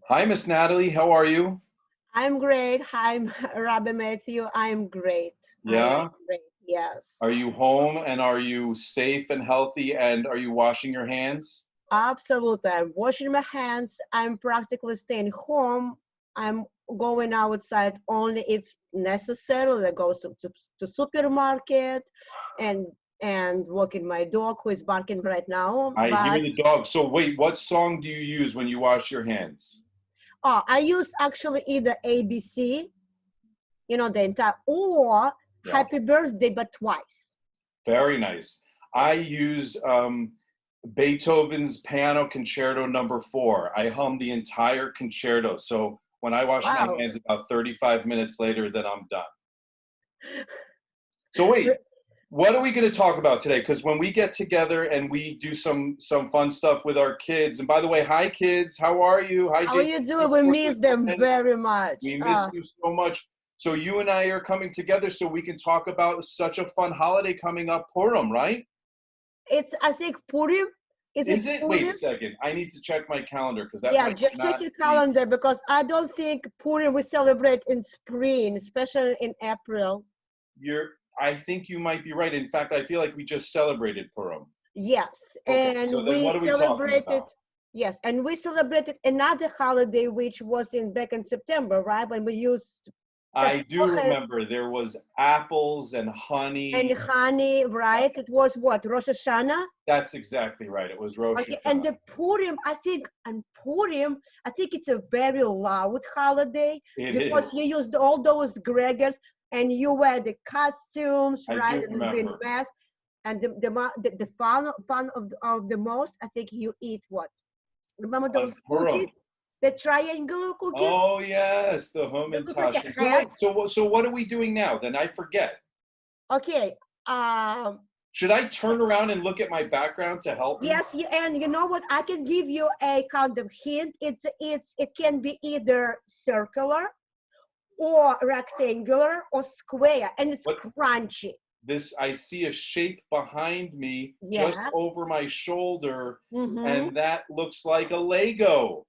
Hi, Miss Natalie. How are you? I'm great. Hi, Rabbi Matthew. I'm great. I am Yeah. great. Are Yes, you home and are you safe and healthy and are you washing your hands? absolutely. I'm washing my hands. I'm practically staying home. I'm going outside only if necessary. I go to supermarket and walking my dog who is barking right now. I hear But the dog. So wait, what song do you use when you wash your hands? I use actually either ABC, the entire, or Yeah, Happy Birthday, but twice. very nice. I Yes. use Beethoven's Piano Concerto Number 4. I hum the entire concerto. So when I wash my Wow. hands about 35 minutes later, then I'm done. So wait, what are we going to talk about today? Because when we get together and we do some fun stuff with our kids, and by the way, hi kids, how are you? Hi How are you JCC, doing? We Brooklyn miss them friends, very much. we miss you so much. So you and I are coming together so we can talk about such a fun holiday coming up, Purim, right? It's, I think, Purim. Is it Is it? Wait Purim? a second. I need to check my calendar because that Yeah, might just check not your be. calendar because I don't think Purim we celebrate in spring, especially in April. You're. I think you might be right. In fact, I feel like we just celebrated Purim. Yes, Okay. So and then, we what are we talking celebrated. about? Yes, and we celebrated another holiday which was in back in September, right? When we used I do tefillin remember there was apples and and honey. honey, Yeah, right? It was what, Rosh Hashanah? that's exactly right. It was Rosh Okay, and Hashanah. the Purim, I think it's a very loud holiday It because you is. used all those gregors and you wear the costumes, I right? do And you been remember. mask. And the fun of the most, I think you eat what? Remember On those cookies? Purim. The triangular cookies? Oh yes, the hum They and look like a tasha. Go hat. ahead. So what are we doing now? Then I forget. Okay. Um, Should I turn around and look at my background to help me? Yes, and you know what? I can give you a kind of hint. It can be either circular or rectangular or square, and it's What crunchy. this I see a shape behind me just Yeah. over my shoulder, Mm-hmm. and that looks like a Lego.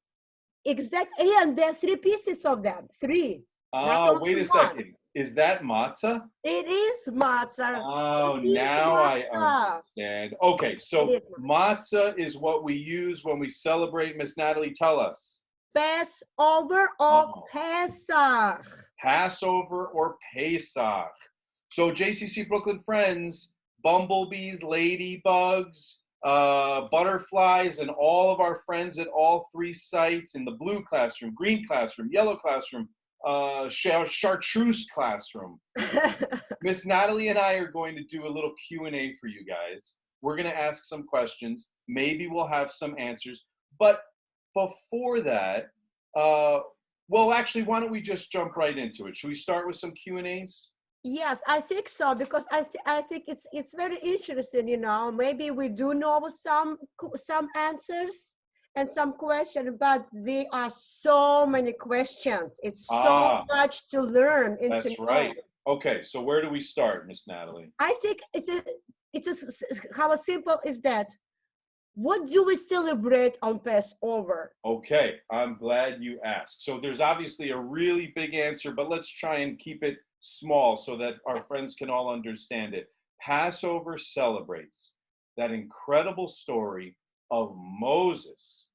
Exactly. And there are three pieces of them. Three, not Ah, wait only a one. second. Is that matzah? It is matzah. It Oh, is now I matzah. understand. Okay, It so is matzah. matzah is what we use when we celebrate. Miss Natalie, tell us. Passover or Oh, Pesach. Passover or Pesach. So JCC Brooklyn friends, bumblebees, ladybugs, butterflies, and all of our friends at all three sites in the blue classroom, green classroom, yellow classroom, chartreuse classroom. Miss Natalie and I are going to do a little Q&A for you guys. We're going to ask some questions. Maybe we'll have some answers. But before that, uh, well, actually, why don't we just jump right into it? Should we start with some Q&As? Yes, I think so because I think it's very interesting. Maybe we do know some answers and some questions, but there are so many questions. It's so Ah, much to learn and to that's know. right. Okay, so where do we start, Miss Natalie? I think how simple is that? What do we celebrate on Passover? Okay, I'm glad you asked. So there's obviously a really big answer, but let's try and keep it small so that our friends can all understand it. Passover celebrates that incredible story of Moses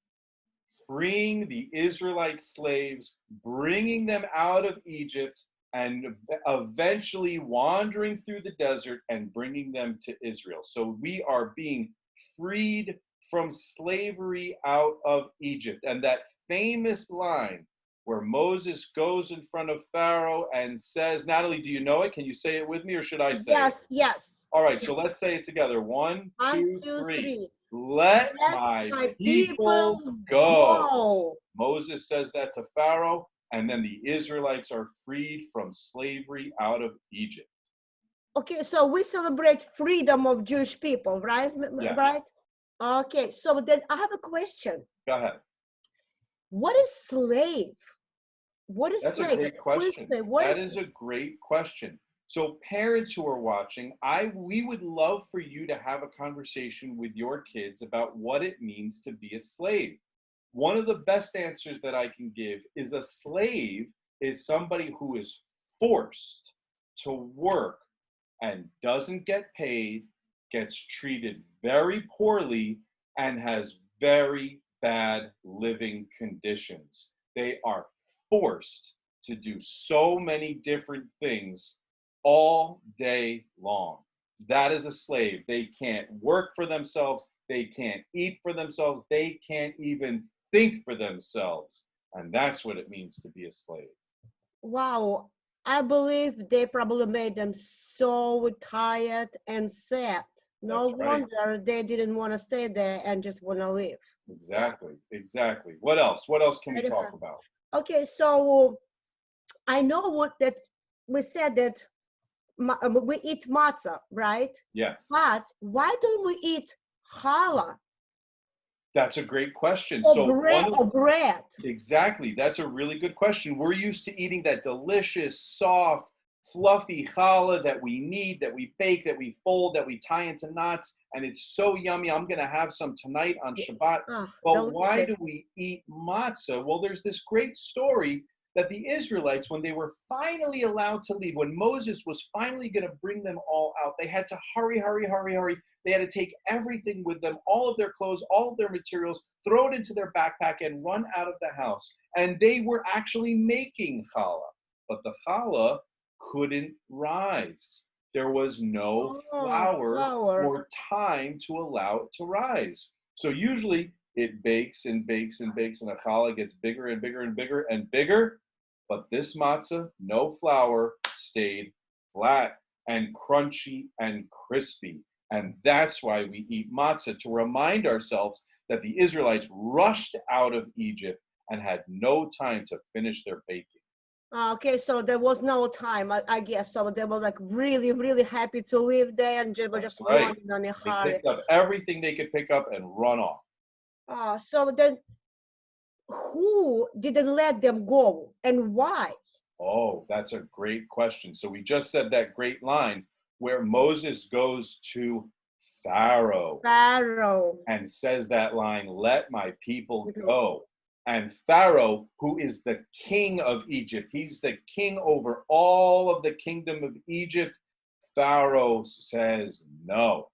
freeing the Israelite slaves, bringing them out of Egypt, and eventually wandering through the desert and bringing them to Israel. So we are being freed from slavery out of Egypt. And that famous line where Moses goes in front of Pharaoh and says, Natalie, do you know it? Can you say it with me or should I say it? Yes, yes. All right, so let's say it together. One, One, two, two, three. three. Let Let my my people people go. go. Moses says that to Pharaoh, and then the Israelites are freed from slavery out of Egypt. Okay, so we celebrate freedom of Jewish people, right? Yes. Right? Okay, so then I have a question. Go ahead. What is slave? What is That's a slave? great Who is question. slave? What That is is a great question. So parents who are watching, we would love for you to have a conversation with your kids about what it means to be a slave. one of the best answers that I can give is a slave is somebody who is forced to work and doesn't get paid, gets treated very poorly, and has very bad living conditions. They are forced to do so many different things all day long. That is a slave. They can't work for themselves. They can't eat for themselves. They can't even think for themselves. And that's what it means to be a slave. Wow. I believe they probably made them so tired and sad. No That's right. wonder they didn't want to stay there and just want to leave. Exactly. Exactly. What else? What else can we Very talk fun. about? Okay, so I know what that we said that we eat matzah, right? Yes. But why don't we eat challah That's a great question. or So bread or bread? exactly. That's a really good question. We're used to eating that delicious, soft, fluffy challah that we knead, that we bake, that we fold, that we tie into knots, and it's so yummy. I'm going to have some tonight on Shabbat. But why do we eat matzah? Well, there's this great story that the Israelites, when they were finally allowed to leave, when Moses was finally going to bring them all out, they had to hurry, hurry, hurry, hurry. They had to take everything with them, all of their clothes, all of their materials, throw it into their backpack and run out of the house. And they were actually making challah, but the challah couldn't rise. There was no flour or time to allow it to rise. So usually it bakes and bakes and bakes, and the challah gets bigger and bigger and bigger and bigger. But this matzah, no flour, stayed flat and crunchy and crispy. And that's why we eat matzah, to remind ourselves that the Israelites rushed out of Egypt and had no time to finish their baking. Okay, so there was no time, I guess. So they were like really, really happy to live there and they were just running on a hurry. They picked up everything they could pick up and run off. So then who didn't let them go and why? Oh, that's a great question. So we just said that great line where Moses goes to Pharaoh and says that line, let my people go. And Pharaoh, who is the king of Egypt, he's the king over all of the kingdom of Egypt. Pharaoh says no.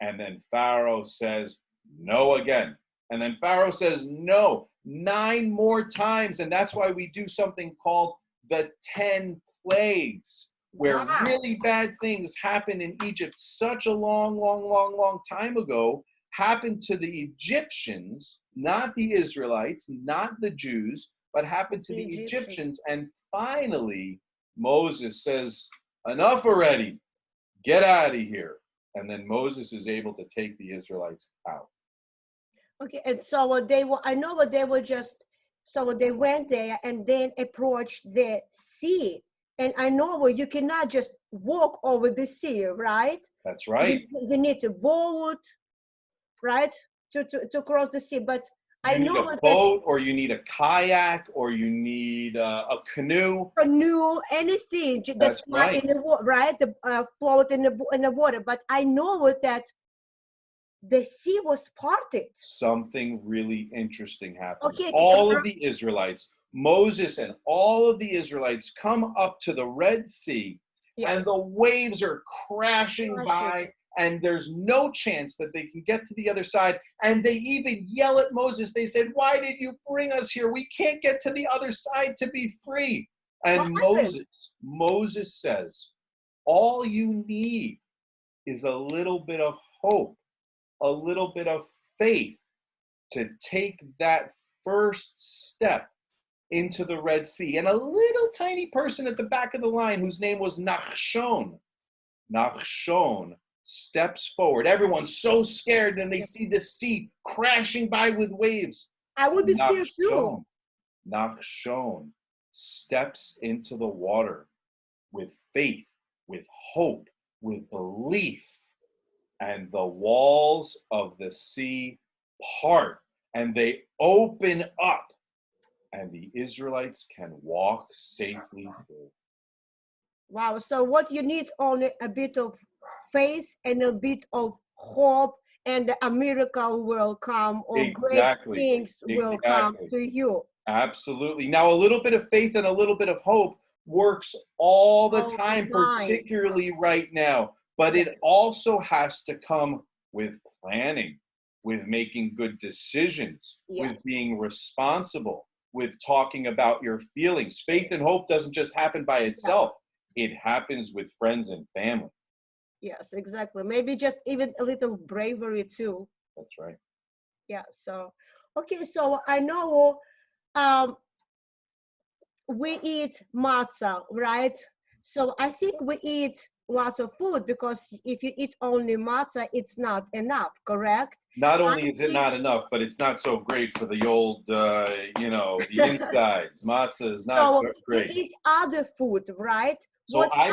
And then Pharaoh says no again. And then Pharaoh says no 9 more times. And that's why we do something called the 10 plagues, where really bad things happened in Egypt such a long time ago, happened to the Egyptians, not the Israelites, not the Jews, but happened to the Egyptians. And finally, Moses says, enough already, get out of here. And then Moses is able to take the Israelites out. Okay, and so they were, I know what they were just, so they went there and then approached the sea. And I know you cannot just walk over the sea, right? That's right. You need a boat, right, to cross the sea. But I know you need a boat, or you need a kayak, or you need a canoe. Canoe, anything that's right in the water, right? The float in the water. But I know that the sea was parted. Something really interesting happened. Okay, all of the Israelites, Moses and all of the Israelites come up to the Red Sea, and the waves are crashing by, and there's no chance that they can get to the other side. And they even yell at Moses. They said, why did you bring us here? We can't get to the other side to be free. And Moses says, all you need is a little bit of hope, a little bit of faith to take that first step into the Red Sea. And a little tiny person at the back of the line whose name was Nachshon steps forward. Everyone's so scared, and they see the sea crashing by with waves. I would be scared too. Nachshon steps into the water with faith, with hope, with belief. And the walls of the sea part, and they open up, and the Israelites can walk safely through. Wow. So what you need only a bit of faith and a bit of hope and a miracle will come, or great Exactly. things will come Exactly. to you. Absolutely. Now, a little bit of faith and a little bit of hope works all the All the time, time. particularly right now. But it also has to come with planning, with making good decisions, Yes. with being responsible, with talking about your feelings. Faith and hope doesn't just happen by itself, it happens with friends and family. Yes, exactly. Maybe just even a little bravery too. That's right. Yeah. So, okay. So I know um, we eat matzah, right? So I think we eat lots of food, because if you eat only matzah, it's not enough, correct? Not I only is it think not enough, but it's not so great for the old, the insides. Matzah is not so you great. eat other food, right? So I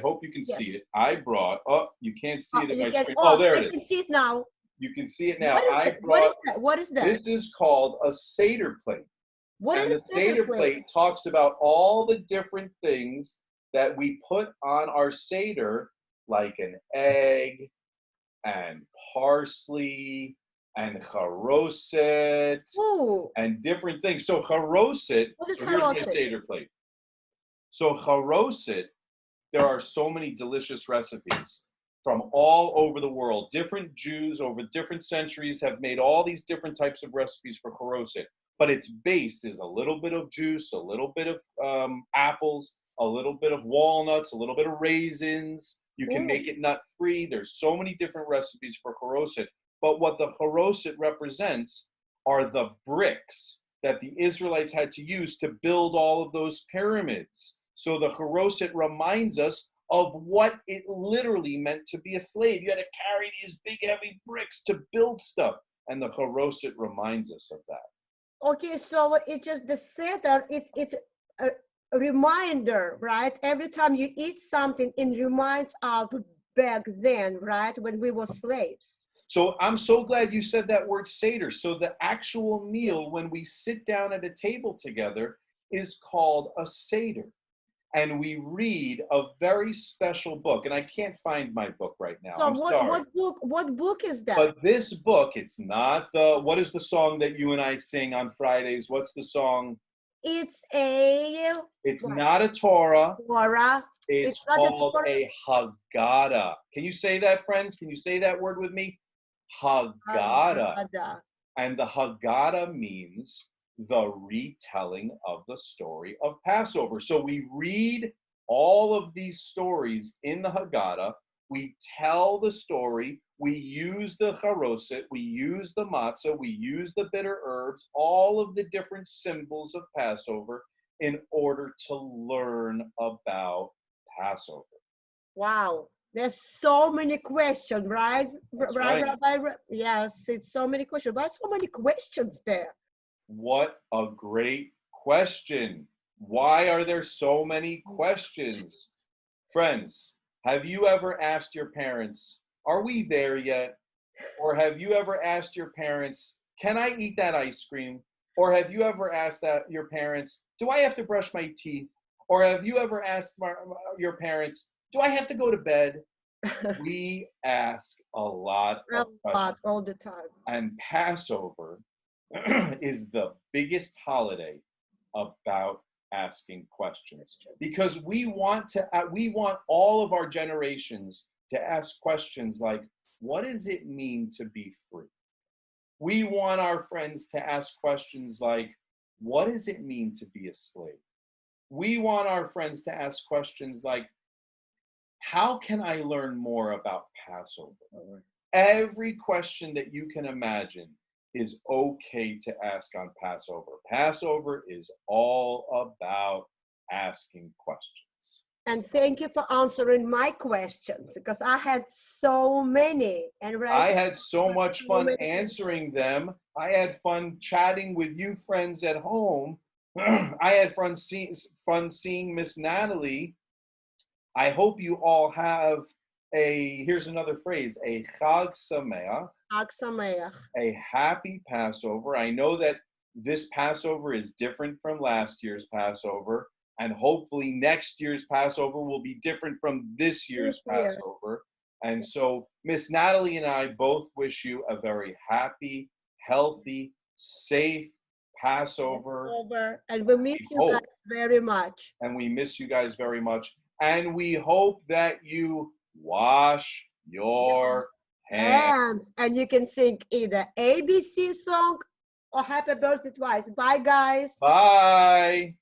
hope you can Yes. see it. Oh, you can't see it in You my can, screen. Oh, there I it is. can see it now. You can see it now. What is that? What is that? This is called a Seder plate. What And is the a Seder Seder plate talks about all the different things that we put on our Seder, like an egg and parsley and charoset Ooh, and different things. So charoset, what is so here's my charoset? Seder plate. So charoset, there are so many delicious recipes from all over the world. Different Jews over different centuries have made all these different types of recipes for charoset. But its base is a little bit of juice, a little bit of apples, a little bit of walnuts, a little bit of raisins. You can make it nut-free. There's so many different recipes for charoset. But what the charoset represents are the bricks that the Israelites had to use to build all of those pyramids. So the charoset reminds us of what it literally meant to be a slave. You had to carry these big, heavy bricks to build stuff. And the charoset reminds us of that. Okay, so it's just the Seder, it's a reminder, right? Every time you eat something, it reminds of back then, right? When we were slaves. So I'm so glad you said that word Seder. So the actual meal, when we sit down at a table together, is called a Seder. And we read a very special book. And I can't find my book right now. So I'm sorry. what book is that? But this book, it's not what is the song that you and I sing on Fridays? What's the song? It's not a Torah. Torah. It's called a Haggadah. Can you say that, friends? Can you say that word with me? Haggadah. And the Haggadah means the retelling of the story of Passover. So we read all of these stories in the Haggadah. We tell the story. We use the charoset. We use the matzah. We use the bitter herbs, all of the different symbols of Passover in order to learn about Passover. Wow. There's so many questions, right? Right. Rabbi? Yes, it's so many questions. Why so many questions there? What a great question. Why are there so many questions? Friends, have you ever asked your parents, are we there yet? Or have you ever asked your parents, can I eat that ice cream? Or have you ever asked your parents, do I have to brush my teeth? Or have you ever asked your parents, do I have to go to bed? We ask a lot of questions. All the time. And Passover is the biggest holiday about asking questions, because we want all of our generations to ask questions like, what does it mean to be free? We want our friends to ask questions like, what does it mean to be a slave? We want our friends to ask questions like, how can I learn more about Passover? Every question that you can imagine is okay to ask on Passover. Passover is all about asking questions. And thank you for answering my questions, because I had so many. And I had so much fun answering them. I had fun chatting with you friends at home. I had fun seeing Miss Natalie. I hope you all have here's another phrase, a Chag Sameach. Chag Sameach. A happy Passover. I know that this Passover is different from last year's Passover, and hopefully next year's Passover will be different from this year's Passover. And so Miss Natalie and I both wish you a very happy, healthy, safe Passover. And we miss you guys very much. And we miss you guys very much. And we hope that you wash your hands. And you can sing either ABC song or Happy Birthday twice. Bye, guys. Bye.